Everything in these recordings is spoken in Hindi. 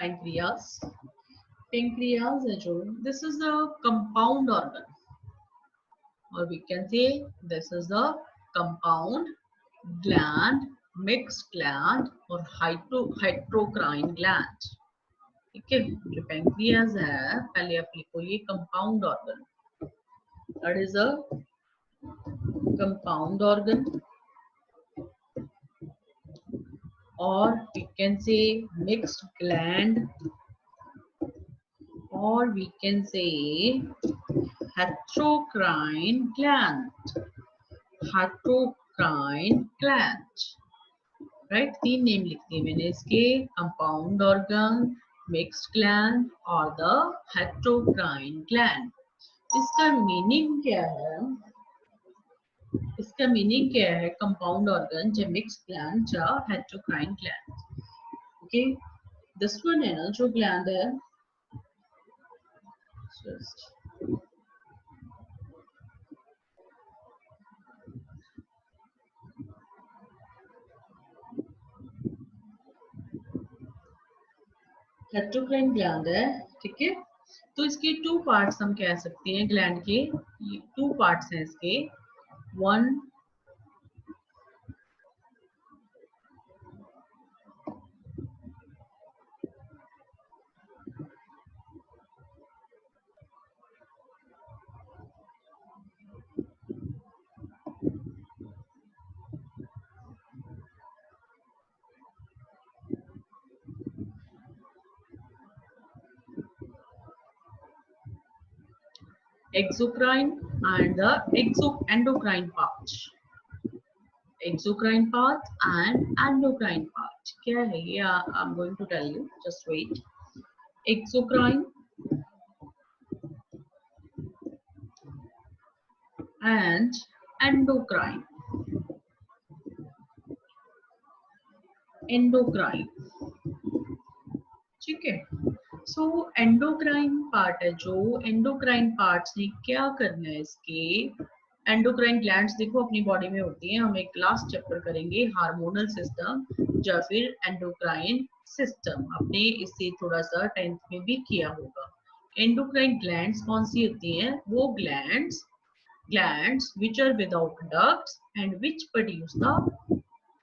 पैंक्रियाज। पैंक्रियाज है जो, this is the compound organ, or we can say this is the compound gland, mixed gland or heterocrine gland। ठीक है, जो पैंक्रियाज है पहले आप लिखो ये compound organ, that is a compound organ, or we can say mixed gland, or we can say heterocrine gland, heterocrine gland, right. तीन नेम लिख दिए मैंने इसके, कंपाउंड ऑर्गन, मिक्स्ड ग्लैंड और द हेटेरोक्राइन ग्लैंड। इसका मीनिंग क्या है, इसका मीनिंग क्या है, कंपाउंड ऑर्गन या मिक्स्ड ग्लैंड या हेटेरोक्राइन ग्लैंड। ओके, दिस वन है ना जो ग्लैंड है, हेटेरोक्राइन ग्लैंड है। ठीक है, तो इसके टू पार्ट्स हम कह सकते हैं ग्लैंड के, टू पार्ट्स हैं इसके, one exocrine and the endocrine part, exocrine part and endocrine part क्या है ये, I'm going to tell you, just wait। exocrine and endocrine, endocrine, ठीक है। सो एंडोक्राइन पार्ट है जो, एंडोक्राइन पार्ट्स ने क्या करना है इसके, एंडोक्राइन ग्लैंड्स देखो अपनी बॉडी में होती हैं, हम एक लास्ट चैप्टर करेंगे हार्मोनल सिस्टम या फिर एंडोक्राइन सिस्टम, आपने इससे थोड़ा सा 10th में भी किया होगा। एंडोक्राइन ग्लैंड्स कौन सी होती हैं, वो glands which are without ducts and which produce the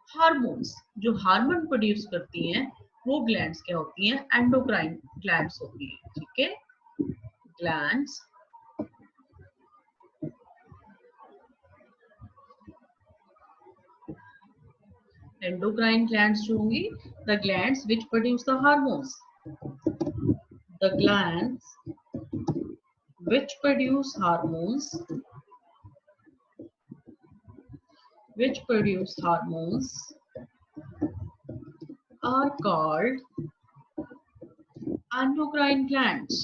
hormones, जो हार्मोन प्रोड्यूस करती हैं वो ग्लैंड्स क्या होती हैं, एंडोक्राइन ग्लैंड्स होती हैं। ठीक है, ग्लैंड्स एंडोक्राइन ग्लैंड्स जो होंगी, the glands which produce the hormones, the glands which produce hormones, which produce hormones are called endocrine glands,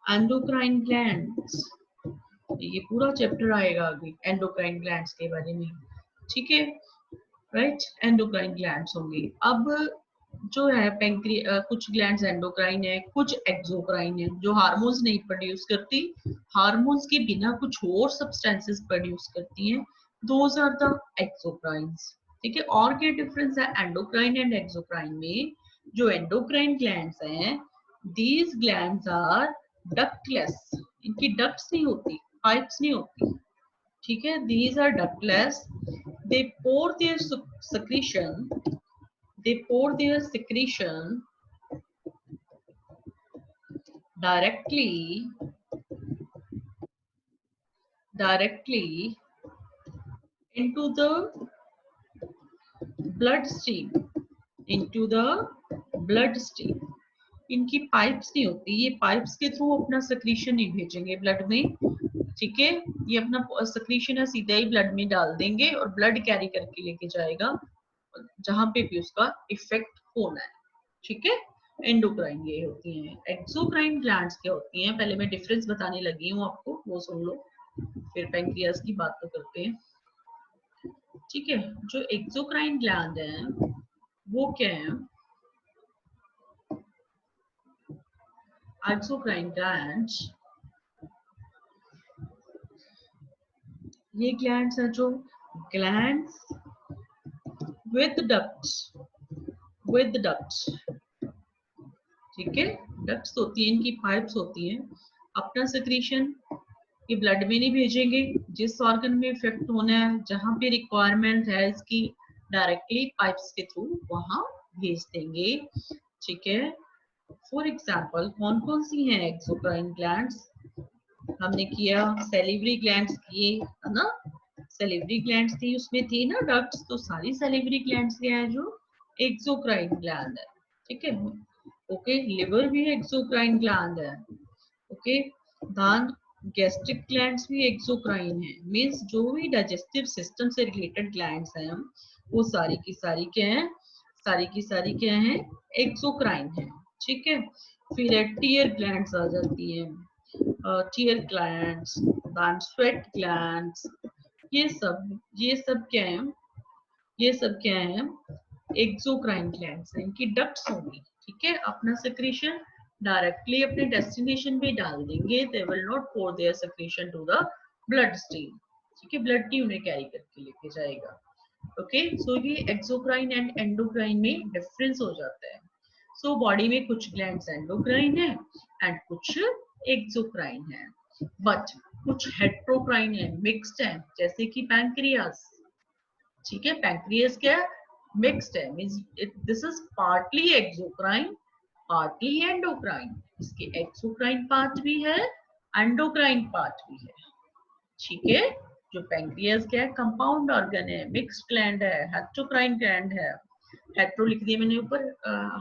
endocrine glands, ये पूरा चैप्टर आएगा आगे एंडोक्राइन ग्लैंड्स के बारे में। ठीक है, राइट, एंडोक्राइन ग्लैंड्स होंगे। अब जो है कुछ ग्लैंड्स एंडोक्राइन है, कुछ एक्सोक्राइन है, जो हार्मोन्स नहीं प्रोड्यूस करती, हार्मोन्स के बिना कुछ और सब्सटेंसेस प्रोड्यूस करती हैं, दोज आर द एक्सोक्राइन्स। ठीक है, और क्या डिफरेंस है एंडोक्राइन एंड एक्सोक्राइन में, जो एंडोक्राइन ग्लैंड्स हैं, दीज ग्लैंड्स आर डक्टलेस, इनकी डक्ट्स नहीं होती, पाइप्स नहीं होती। ठीक है, these are ductless, they pour their secretion, they pour their secretion directly into the bloodstream, into the bloodstream। इनकी पाइप्स नहीं होती, ये पाइप्स के थ्रू अपना secretion नहीं भेजेंगे ब्लड में। ठीक है, ये अपना सक्रीशन है सीधा ही ब्लड में डाल देंगे और ब्लड कैरी करके लेके जाएगा जहां पे भी उसका इफेक्ट होना है। ठीक है, एंडोक्राइन ये होती हैं। एक्सोक्राइन ग्लैंड्स क्या होती हैं, पहले मैं डिफरेंस बताने लगी हूँ आपको, वो सुन लो, फिर पैंक्रियास की बात तो करते हैं। ठीक है, जो एक्सोक्राइन ग्लैंड है वो क्या है, एक्सोक्राइन ग्लैंड्स, ये ग्लैंड्स हैं जो glands with ducts, with ducts, ठीक है, डक्ट्स होती हैं, इनकी पाइप्स होती हैं। अपना सेक्रीशन ये ब्लड में नहीं भेजेंगे, जिस ऑर्गन में इफेक्ट होना है, जहां पे रिक्वायरमेंट है इसकी, डायरेक्टली पाइप्स के थ्रू वहां भेज देंगे। ठीक है, फॉर एग्जांपल कौन कौन सी हैं एक्सोक्राइन ग्लैंड्स? हमने किया सेलिवरी ग्लैंड्स किए, है ना, सेलिवरी ग्लैंड्स थी, उसमें थी ना डक्ट्स, तो सारी सेलिवरी ग्लैंड्स क्या है जो एक्सोक्राइन ग्लैंड है। ठीक है, ओके, लिवर भी एक्सोक्राइन ग्लैंड है। ओके, दान गैस्ट्रिक ग्लैंड्स भी एक्सोक्राइन है, मींस जो भी डाइजेस्टिव सिस्टम से रिलेटेड ग्लैंड्स हैं वो सारी की सारी क्या है, सारी की सारी क्या है, एक्सोक्राइन है। ठीक है, फिर टीयर ग्लैंड्स आ जाती हैं, टीयर ग्लैंड्स, दान स्वेट ग्लैंड्स, ये सब क्या है, ये सब क्या है, एक्सोक्राइन ग्लैंड्स हैं, इनकी डक्ट्स होंगी। ठीक है, अपना सेक्रेशन डायरेक्टली अपने डेस्टिनेशन पे डाल देंगे, they will not pour their secretion to the blood stream. ठीक है, ब्लड नहीं उन्हें कैरी करके लेके जाएगा। ओके, सो ये एक्सोक्राइन एंड एंडोक्राइन में डिफरेंस हो जाता है। सो बॉडी में कुछ ग्लैंड्स एंडोक्राइन है एंड कुछ एक्सोक्राइन है, बट कुछ हेट्रोक्राइन है, मिक्स्ड है, जैसे कि पैंक्रियास। ठीक है, पैंक्रियास क्या है, मिक्स्ड है, means this is partly exocrine partly endocrine, इसके एक्सोक्राइन पार्ट भी है, एंडोक्राइन पार्ट भी है। ठीक है, जो पैंक्रियास क्या है, कंपाउंड ऑर्गन है, मिक्स्ड ग्लैंड है, हेट्रोक्राइन ग्लैंड है। हेट्रो लिख दिया मैंने ऊपर,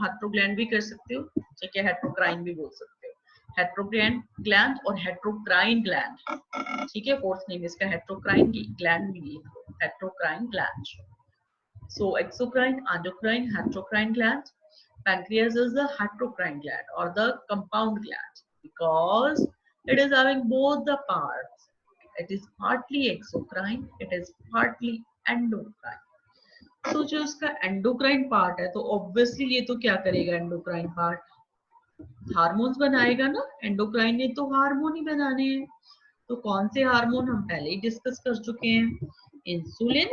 हेट्रोग्लैंड भी कर सकते हो, ठीक है, हेट्रोक्राइन भी बोल सकते हो, हेट्रोग्लैंड ग्लैंड और हेट्रोक्राइन ग्लैंड। ठीक है, फोर्थ नेम इसका हेट्रोक्राइन ग्लैंड भी, heterocrine gland. So exocrine, endocrine, heterocrine gland. Pancreas is the heterocrine gland or the compound gland because it is having both the parts. It is partly exocrine, it is partly endocrine. So जो इसका endocrine part है, तो obviously ये तो क्या करेगा endocrine part? हार्मोन्स बनाएगा ना, एंडोक्राइन ने तो हार्मोन ही बनाने हैं। तो कौन से हार्मोन हम पहले ही डिस्कस कर चुके हैं, insulin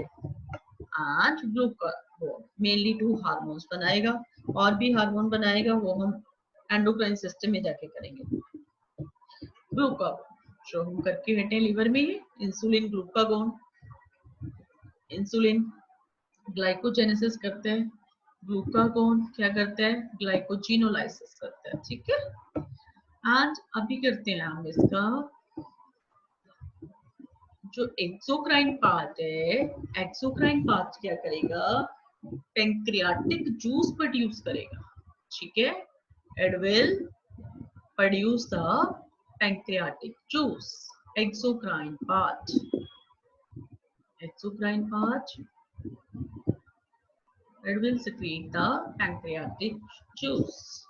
and glucagon, mainly 2 hormones बनाएगा, और भी हार्मोन बनाएगा वो हम एंडोक्राइन सिस्टम में जाके करेंगे। ग्लूकागोन जो हम करके हटे लिवर में ही, इंसुलिन ग्लूकागोन, इंसुलिन ग्लाइकोजेनेसिस करते हैं, ग्लूकागोन क्या करता है, ग्लाइकोजिनोलाइसिस करता है। ठीक है, एंड अभी करते हैं हम इसका जो एक्सोक्राइन पार्ट है, एक्सोक्राइन पार्ट क्या करेगा, पैंक्रियाटिक जूस प्रोड्यूस करेगा। ठीक है, it will produce the pancreatic juice, exocrine part, exocrine part, it will secrete the pancreatic juice,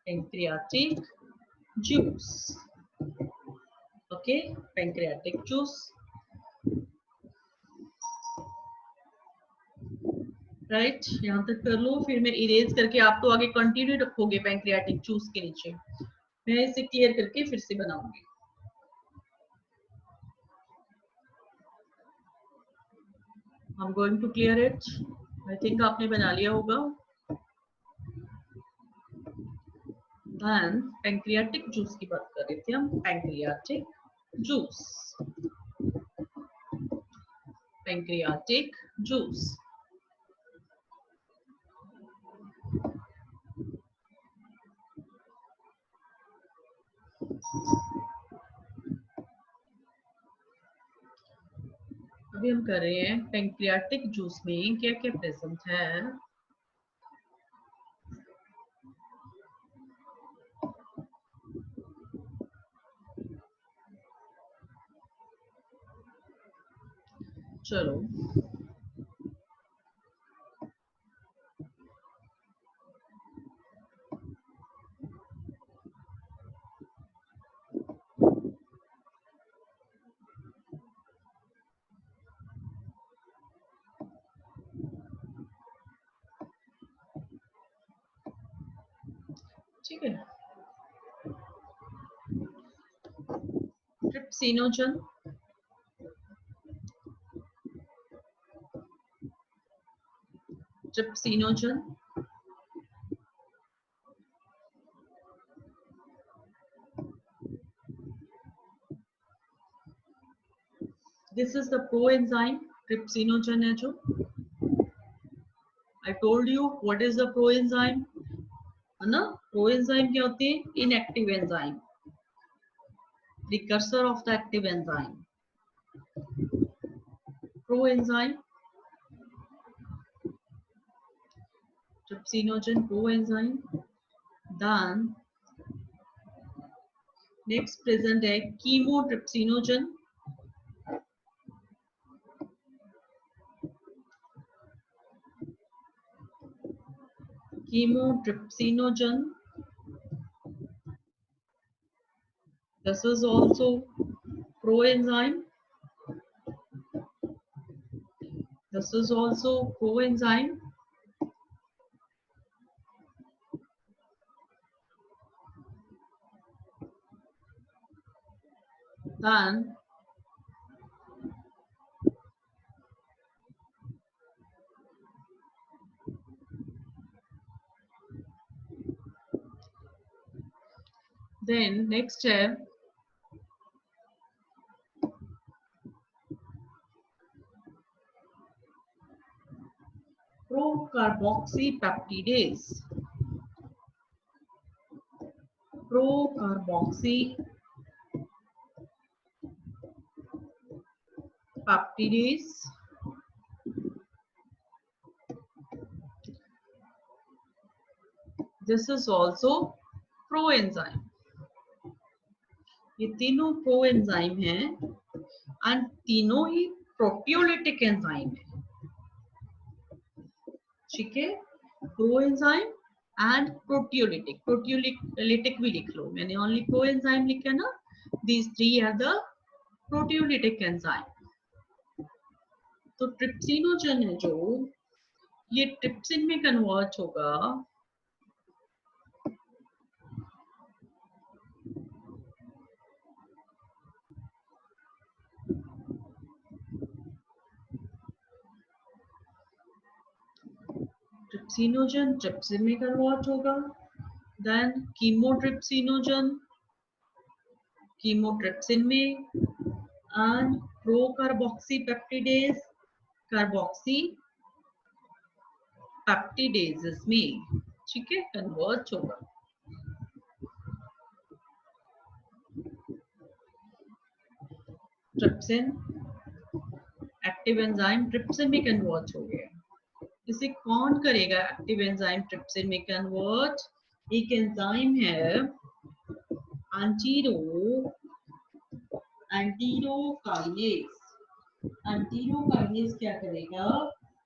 pancreatic juice. Okay, pancreatic juice, right, यहाँ तक कर लो, फिर मैं इरेज करके आप तो आगे कंटिन्यू रखोगे पैंक्रियाटिक जूस के नीचे, मैं इसे क्लियर करके फिर से बनाऊंगी। I am going to clear it, I think आपने बना लिया होगा। देन पैंक्रियाटिक जूस की बात कर रहे थे हम, पैंक्रियाटिक जूस, पैंक्रियाटिक जूस। अभी हम कर रहे हैं पैंक्रियाटिक जूस में क्या क्या प्रेजेंट है। चलो, ठीक है, trypsinogen, trypsinogen, this is the proenzyme trypsinogen है जो I told you what is the proenzyme है ना। प्रोएंजाइम क्या होते हैं? Inactive enzyme, precursor of the active enzyme. Proenzyme trypsinogen coenzyme. Then next present है chemotrypsinogen. Chemotrypsinogen. This is also proenzyme. This is also coenzyme. Then next है procarboxypeptidase. Procarboxypeptidase. This is also proenzyme. ये तीनों प्रोएंजाइम हैं एंड तीनों ही प्रोटियोलिटिक एंजाइम है। ठीक है, प्रोएंजाइम एंड प्रोटियोलिटिक। प्रोटियोलिटिक भी लिख लो, मैंने ओनली प्रोएंजाइम लिखा ना। These three are the proteolytic enzyme. तो ट्रिप्सिनोजन है जो ये ट्रिप्सिन में कन्वर्ट होगा ट्रिप्सिनोजन ट्रिप्सिन में कन्वर्ट होगा। देन कीमोट्रिप्सिन में एंड प्रोकार्बोक्सीपेप्टिडेज कार्बोक्सीपेप्टिडेजेस में, ठीक है, कन्वर्ट होगा। ट्रिप्सिन एक्टिव एंजाइम ट्रिप्सिन में कन्वर्ट हो गया। इसे कौन करेगा एक्टिव एंजाइम ट्रिप्सिन में कन्वर्ट? एक एंजाइम है एंटीरोकाइनेज क्या करेगा?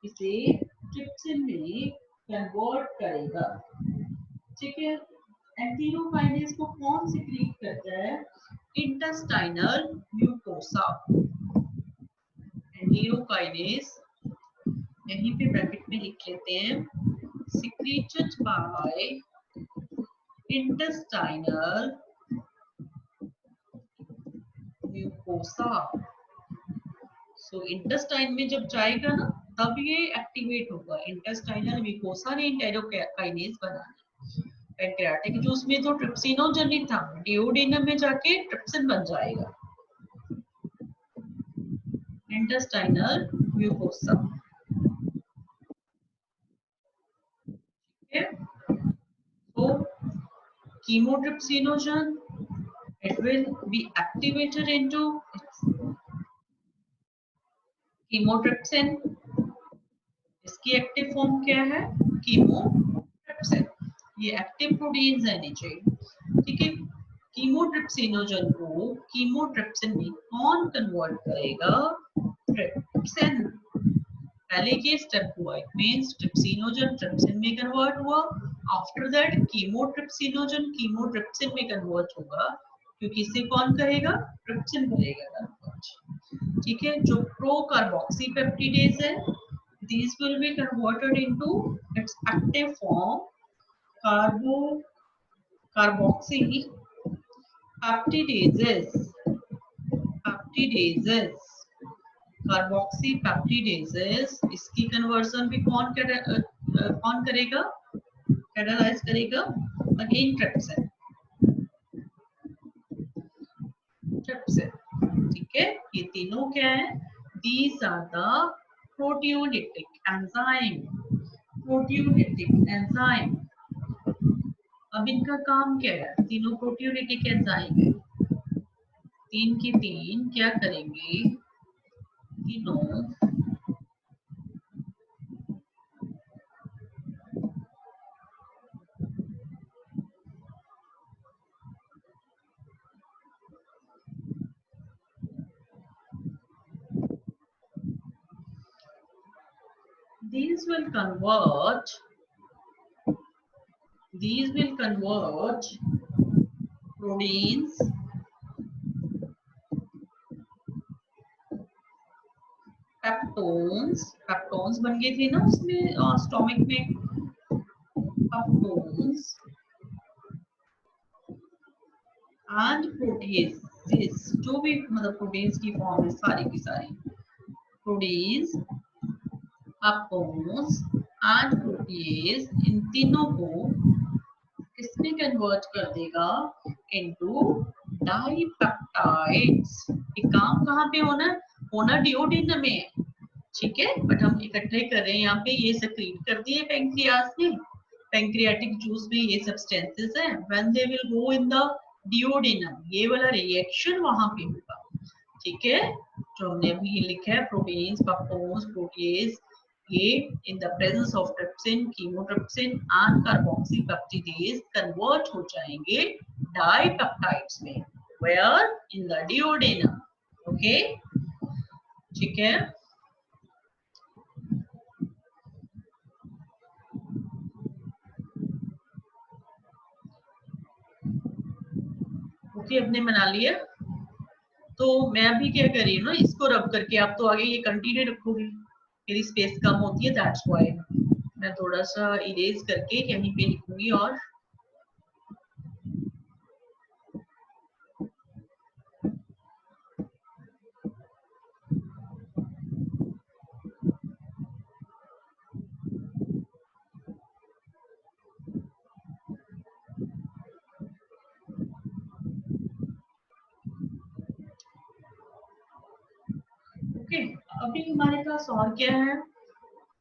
इसे ट्रिप्सिन में कन्वर्ट करेगा। ठीक है, एंटीरोकाइनेज को कौन सिक्रीट करता है? Intestinal mucosa. एंटीरोकाइनेज यहीं पे ब्रैकेट में लिख लेते हैं, secreted by intestinal mucosa. So intestine में जब जाएगा ना तब ये एक्टिवेट होगा। इंटेस्टाइनल म्यूकोसा ने एंटीरोकाइनेज बनाना। पैंक्रियाटिक जूस में तो ट्रिप्सिनोजन ही था, डिओडेनम में जाके ट्रिप्सिन बन जाएगा। Intestinal mucosa. So chemotrypsinogen, it will be activated into chemotrypsin. इसकी एक्टिव फॉर्म क्या है? chemotrypsin. ये एक्टिव प्रोटीन्स है नीचे, ठीक है। chemotrypsinogen को chemotrypsin में कौन कन्वर्ट करेगा? ट्रिप्सिन। पहले ये स्टेप हुआ, इट मींस ट्रिप्सिनोजन ट्रिप्सिन में कन्वर्ट हुआ। आफ्टर दैट कीमोट्रिप्सिन में कन्वर्ट होगा, क्योंकि इसे कौन करेगा? ट्रिप्सिन करेगा कन्वर्ट। ठीक है, जो प्रोकार्बोक्सीपेप्टिडेज है, these will be converted into its active form कार्बोक्सीपेप्टिडेजेस। इसकी कन्वर्जन भी कौन करेगा? कैटालाइज करेगा अगेन ट्रिप्सिन। ठीक है, ये तीनों क्या है, these are the proteolytic enzyme, proteolytic enzyme. अब इनका काम क्या है, तीनों प्रोटियोलिटिक एंजाइम है, तीन की तीन क्या करेंगे, तीनों these will convert proteins peptones बन गए थे ना उसमें स्टोमिक में, पेप्टोन्स एंड प्रोटीजेस, जो भी मतलब प्रोटीन्स की फॉर्म है सारी की सारी, प्रोटीन्स, पेप्टोन्स एंड प्रोटीज, इन तीनों को किसमें कन्वर्ट कर देगा, इनटू डाइपेप्टाइड्स। ये काम कहाँ पे होना डिओडेनम में है, ठीक है, बट हम इकट्ठे कर रहे हैं यहाँ पे, ये सेक्रीट कर दिए पैंक्रियास ने, पैंक्रियाटिक जूस में ये सब्सटेंसेस है, when they will go in the duodenum, ये वाला रिएक्शन वहां पे होगा, ठीक है, जो हमने अभी ये लिखा है, प्रोटीन्स, पेप्टोन्स, प्रोटीज, ये in the presence of trypsin, chymotrypsin and carboxypeptidase convert हो जाएंगे डाइपेप्टाइड्स में, where in the duodenum, okay, ठीक है। ओके, अपने बना लिया, तो मैं अभी क्या कर रही हूँ ना, इसको रब करके, आप तो आगे ये कंटिन्यू रखोगे, मेरी स्पेस कम होती है, दैट्स व्हाई मैं थोड़ा सा इरेज करके यहीं पे लिखूंगी, और ओके, अभी हमारे पास और क्या है,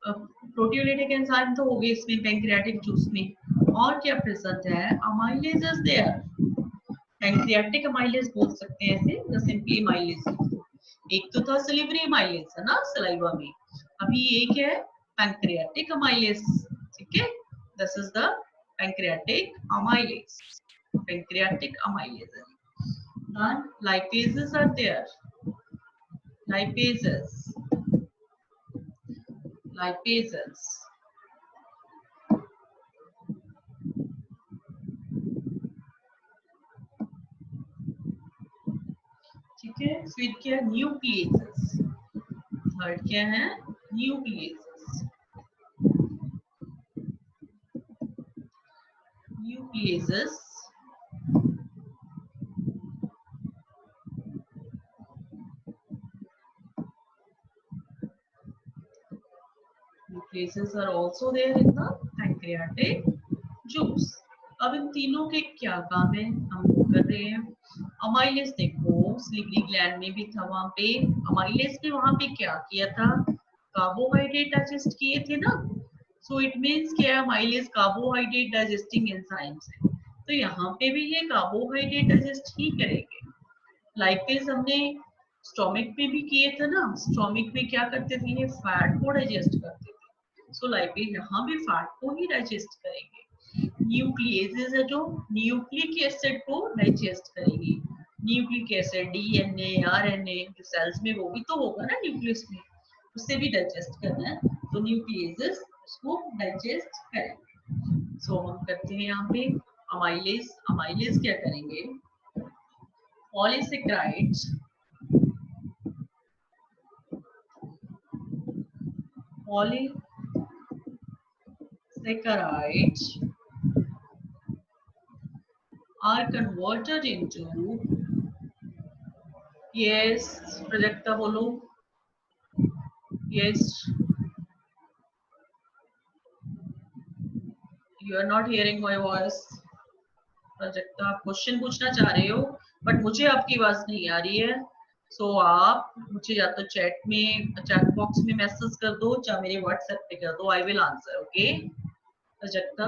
प्रोटियोलिटिक एंजाइम तो हो गए इसमें पैंक्रियाटिक जूस में, और क्या प्रेजेंट है, अमाइलेजेस देयर, पैंक्रियाटिक अमाइलेज बोल सकते हैं ऐसे, या सिंपली अमाइलेज, एक तो था सिलिवरी अमाइलेज है ना सलाइवा में, अभी एक है पैंक्रियाटिक अमाइलेज, ठीक है, this is the pancreatic amylase, pancreatic amylase, then lipases are there, lipases, lipases, ठीक है, फिर क्या, न्यूक्लियेसेस, थर्ड क्या है, न्यूक्लियेसेस, न्यूक्लियेसेस, nucleases are also there in the pancreatic juice। अब इन तीनों के क्या काम है, हम वो कर रहे हैं, अमाइलेज देखो सिलिवरी ग्लैंड में भी था, वहां पे अमाइलेज ने वहां पे क्या किया था, कार्बोहाइड्रेट डाइजेस्ट किए थे ना, सो इट मींस क्या है, अमाइलेज कार्बोहाइड्रेट डाइजेस्टिंग एंजाइम्स है, तो यहाँ पे भी ये कार्बोहाइड्रेट डाइजेस्ट ही करेंगे। लाइपेज हमने स्टोमिक में भी किए थे ना, स्टोमिक में क्या करते थे, ये फैट को डाइजेस्ट करते थे, सो लाइपेज यहाँ भी फैट को ही डाइजेस्ट करेंगे। न्यूक्लियेसेस है जो न्यूक्लिक एसिड को डाइजेस्ट करेगी, न्यूक्लिक एसिड, डीएनए, आरएनए जो सेल्स में वो भी तो होगा ना न्यूक्लियस में, उससे भी डाइजेस्ट करना है, तो न्यूक्लियेसेस उसको डाइजेस्ट करेंगे। सो हम करते हैं यहाँ पे अमाइलेज, अमाइलेज क्या करेंगे, polysaccharides, polysaccharides are converted into, yes Prajakta बोलो, yes you are not hearing my voice, Prajakta आप क्वेश्चन पूछना चाह रहे हो बट मुझे आपकी आवाज नहीं आ रही है, सो आप मुझे या तो चैट बॉक्स में मैसेज कर दो या मेरे व्हाट्सएप पे कर दो, I will answer. Okay Prajakta,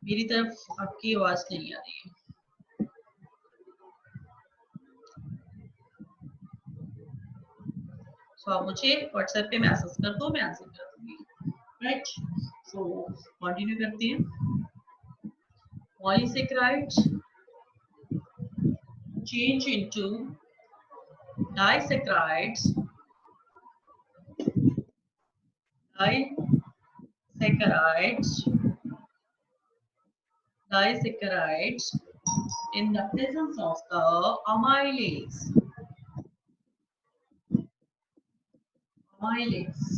मेरी तरफ आपकी आवाज नहीं आ रही है। सो आप मुझे व्हाट्सएप पे मैसेज कर दो, मैं आंसर कर दूंगी। राइट, सो कंटिन्यू करते हैं। Polysaccharides change into disaccharides, disaccharides, disaccharides in the presence of the amylase. Amylase.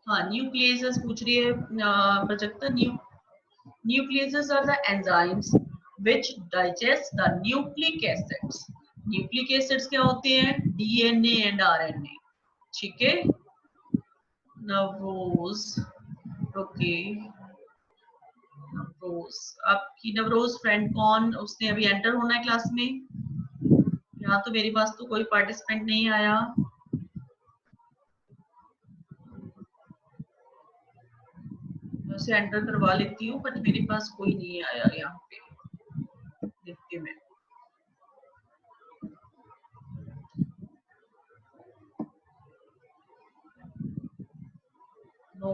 हाँ, न्यूक्लियेसेस पूछ रही है Prajakta. Nucleases are the enzymes which digest the nucleic acids. Nucleic acids क्या होते हैं? DNA and RNA. ठीक है, नवरोज। ओके, नवरोज, आपकी नवरोज फ्रेंड कौन? उसने अभी एंटर होना है क्लास में। यहाँ तो मेरे पास तो कोई पार्टिसिपेंट नहीं आया। उसे एंटर करवा लेती हूँ, बट मेरे पास कोई नहीं आया यहाँ पे देखते में। नो,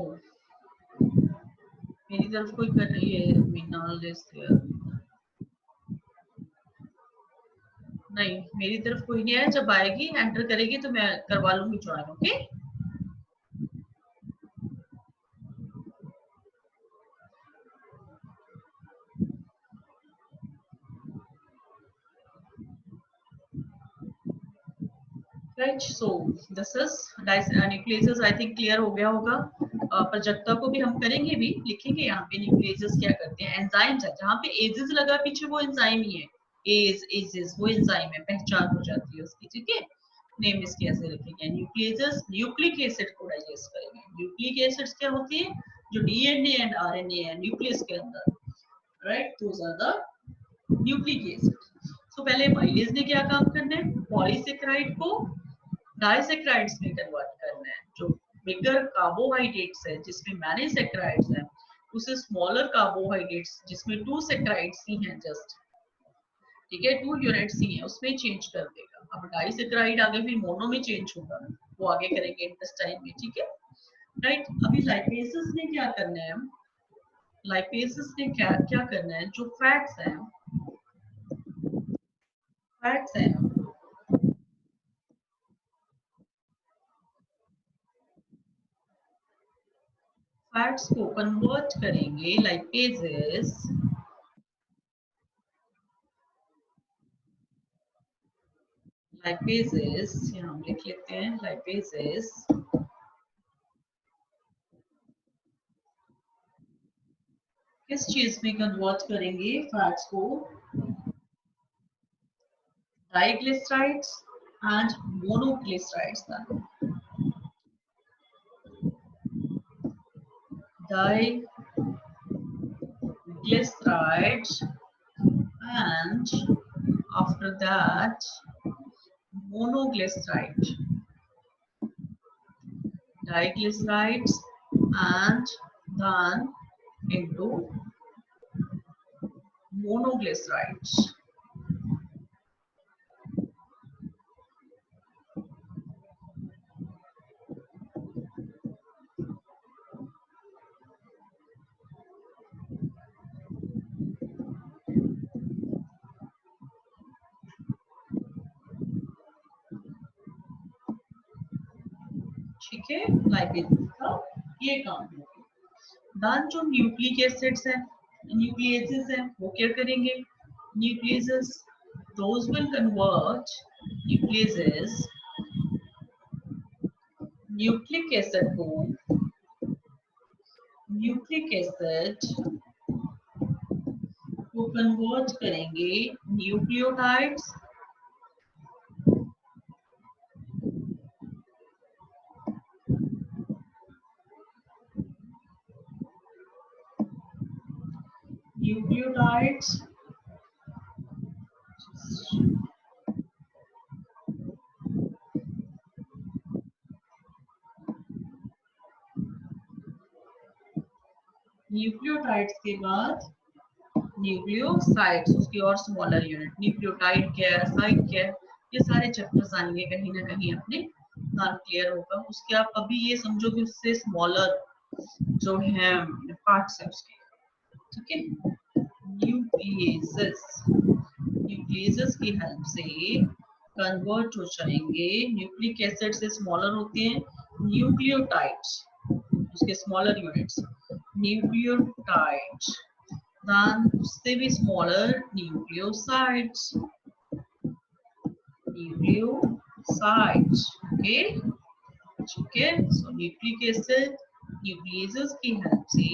मेरी तरफ कोई कर रही है मीना नहीं, मेरी तरफ कोई नहीं है। जब आएगी एंटर करेगी तो मैं करवा लूंगी join. Okay, right. So this is nucleases. I think clear हो गया होगा। प्रजक्ता को भी हम करेंगे भी, लिखेंगे यहाँ पे न्यूक्लियसेस क्या करते हैं। एंजाइम्स है, जहाँ पे एजेस लगा पीछे वो एंजाइम ही है। एजेस वो एंजाइम है, पहचान हो जाती है उसकी। ठीक है, नेम इसके ऐसे लिखेंगे। न्यूक्लियसेस न्यूक्लिक एसिड को डाइजेस्ट करेंगे। न्यूक्लिक एसिड्स क्या होती है? जो डीएनए एंड आरएनए है न्यूक्लियस के अंदर, right, those are the nucleic acid. So पहले माइलेज ने क्या काम करना है? पॉलीसेकेराइड को डाइसेक्राइड्स में कन्वर्ट करना है। जो बिगर कार्बोहाइड्रेट्स है जिसमें मैनी सेक्राइड्स हैं, उसे स्मॉलर कार्बोहाइड्रेट्स जिसमें 2 सेक्राइड्स ही हैं जस्ट, ठीक है, 2 यूनिट्स ही हैं, उसमें चेंज कर देगा। अब डाइसेक्राइड आगे फिर मोनो में चेंज होगा, वो आगे करेंगे इंटेस्टाइन में। ठीक है, राइट। अभी लाइपेसेस ने क्या करना है? लाइपेसेस ने क्या क्या करना है? जो फैट्स हैं, फैट्स हैं, फैट्स को कन्वर्ट करेंगे। लाइपेजेस, लाइपेजेस यहाँ हम लिख लेते हैं। लाइपेजेस किस चीज में कन्वर्ट करेंगे फैट्स को? Diglycerides and monoglycerides. Diglycerides and after that monoglyceride. Diglycerides and then into monoglycerides. ठीक है, लाइपेज का ये काम है। दान जो न्यूक्लिक एसिड्स हैं, न्यूक्लियसेस हैं, वो क्या करेंगे? Nucleases those will convert nucleases nucleic acid को, न्यूक्लिक एसिड को कन्वर्ट करेंगे न्यूक्लियोटाइड्स न्यूक्लियोटाइड्स न्यूक्लियोटाइड्स के बाद न्यूक्लियोसाइड्स, उसकी और स्मॉलर यूनिट। न्यूक्लियोटाइड क्या है, साइड क्या है, ये सारे चैप्टर्स आएंगे कहीं ना कहीं अपने नाम क्लियर होगा। उसके आप अभी ये समझो कि उससे स्मॉलर जो है पार्ट्स है उसके, ठीक है। न्यूक्लियसेस, न्यूक्लियसेस की हेल्प से कन्वर्ट हो जाएंगे। न्यूक्लिक एसिड से स्मॉलर होते हैं न्यूक्लियोटाइड्स, उसके स्मॉलर यूनिट्स न्यूक्लियोटाइड्स, then उससे भी स्मॉलर न्यूक्लियोसाइड्स, न्यूक्लियोसाइड्स, ओके, ठीक है। सो न्यूक्लिक एसिड न्यूक्लियसेस की हेल्प से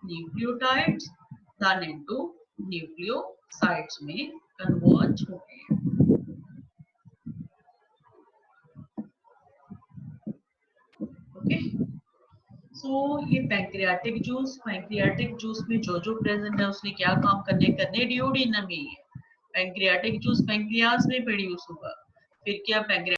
न्यूक्लियोटाइड्स टर्न इनटू न्यूक्लियोसाइड्स में कन्वर्ट हो गए। ओके, सो ये पैंक्रियाटिक जूस, पैंक्रियाटिक जूस में जो जो प्रेजेंट है उसने क्या काम करने ड्यूडेनम में। पैंक्रियाटिक जूस पैंक्रियाज में प्रोड्यूस होगा, फिर क्या पैंक्रियाटिक